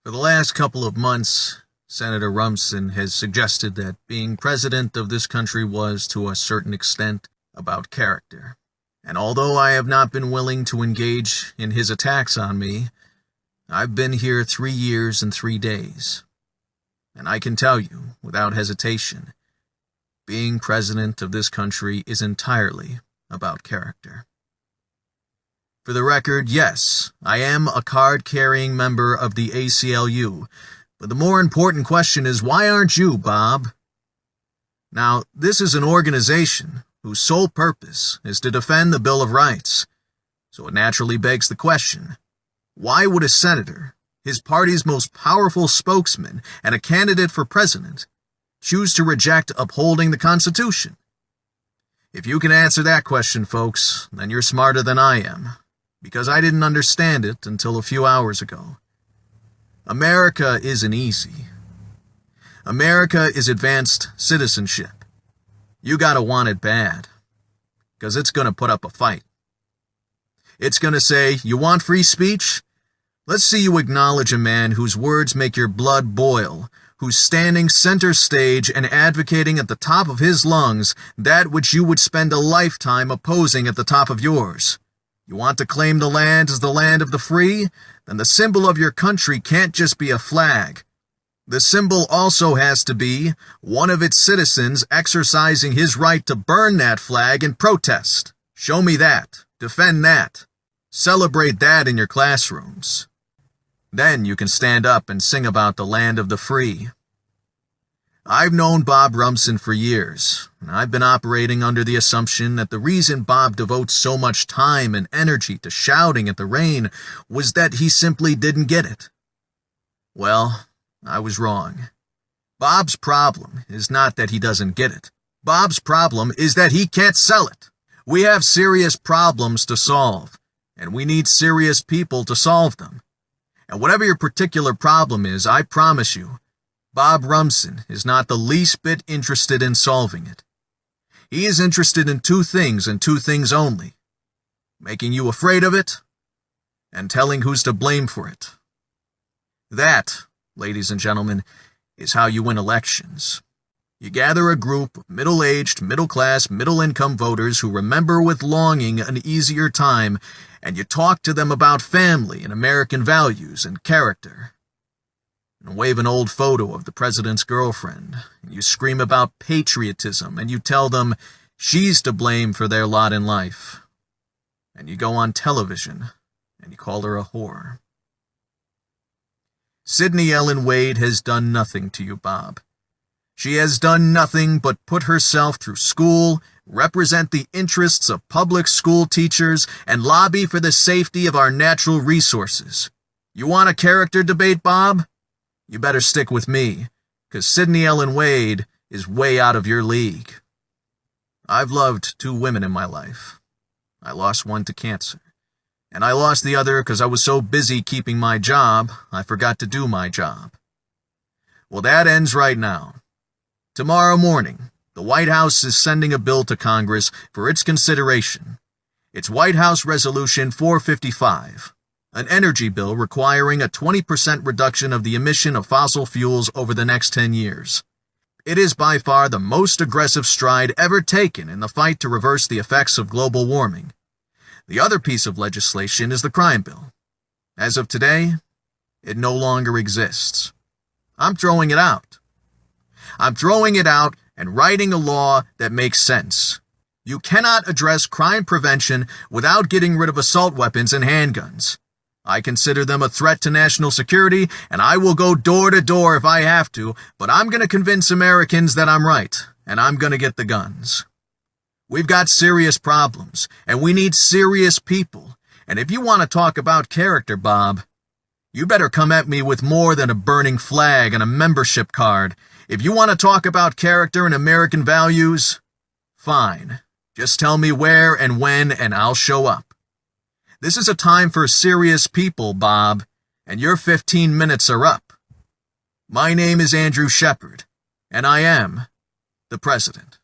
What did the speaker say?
For the last couple of months, Senator Rumson has suggested that being president of this country was, to a certain extent, about character. And although I have not been willing to engage in his attacks on me, I've been here 3 years and 3 days. And I can tell you, without hesitation, being president of this country is entirely about character. For the record, yes, I am a card-carrying member of the ACLU, but the more important question is, why aren't you, Bob? Now, this is an organization whose sole purpose is to defend the Bill of Rights, so it naturally begs the question, why would a senator, his party's most powerful spokesman and a candidate for president, choose to reject upholding the Constitution? If you can answer that question, folks, then you're smarter than I am, because I didn't understand it until a few hours ago. America isn't easy. America is advanced citizenship. You gotta want it bad, because it's gonna put up a fight. It's gonna say, you want free speech? Let's see you acknowledge a man whose words make your blood boil, who's standing center stage and advocating at the top of his lungs that which you would spend a lifetime opposing at the top of yours. You want to claim the land as the land of the free? Then the symbol of your country can't just be a flag. The symbol also has to be one of its citizens exercising his right to burn that flag in protest. Show me that. Defend that. Celebrate that in your classrooms. Then you can stand up and sing about the land of the free. I've known Bob Rumson for years, and I've been operating under the assumption that the reason Bob devotes so much time and energy to shouting at the rain was that he simply didn't get it. Well, I was wrong. Bob's problem is not that he doesn't get it. Bob's problem is that he can't sell it. We have serious problems to solve, and we need serious people to solve them. And whatever your particular problem is, I promise you, Bob Rumson is not the least bit interested in solving it. He is interested in 2 things and 2 things only: making you afraid of it and telling who's to blame for it. That, ladies and gentlemen, is how you win elections. You gather a group of middle-aged, middle-class, middle-income voters who remember with longing an easier time, and you talk to them about family and American values and character. And wave an old photo of the president's girlfriend, and you scream about patriotism, and you tell them she's to blame for their lot in life. And you go on television, and you call her a whore. Sidney Ellen Wade has done nothing to you, Bob. She has done nothing but put herself through school, represent the interests of public school teachers, and lobby for the safety of our natural resources. You want a character debate, Bob? You better stick with me, 'cause Sidney Ellen Wade is way out of your league. I've loved 2 women in my life. I lost one to cancer, and I lost the other because I was so busy keeping my job, I forgot to do my job. Well, that ends right now. Tomorrow morning, the White House is sending a bill to Congress for its consideration. It's White House Resolution 455. An energy bill requiring a 20% reduction of the emission of fossil fuels over the next 10 years. It is by far the most aggressive stride ever taken in the fight to reverse the effects of global warming. The other piece of legislation is the crime bill. As of today, it no longer exists. I'm throwing it out. I'm throwing it out and writing a law that makes sense. You cannot address crime prevention without getting rid of assault weapons and handguns. I consider them a threat to national security, and I will go door to door if I have to, but I'm going to convince Americans that I'm right, and I'm going to get the guns. We've got serious problems, and we need serious people, and if you want to talk about character, Bob, you better come at me with more than a burning flag and a membership card. If you want to talk about character and American values, fine. Just tell me where and when, and I'll show up. This is a time for serious people, Bob, and your 15 minutes are up. My name is Andrew Shepard, and I am the president.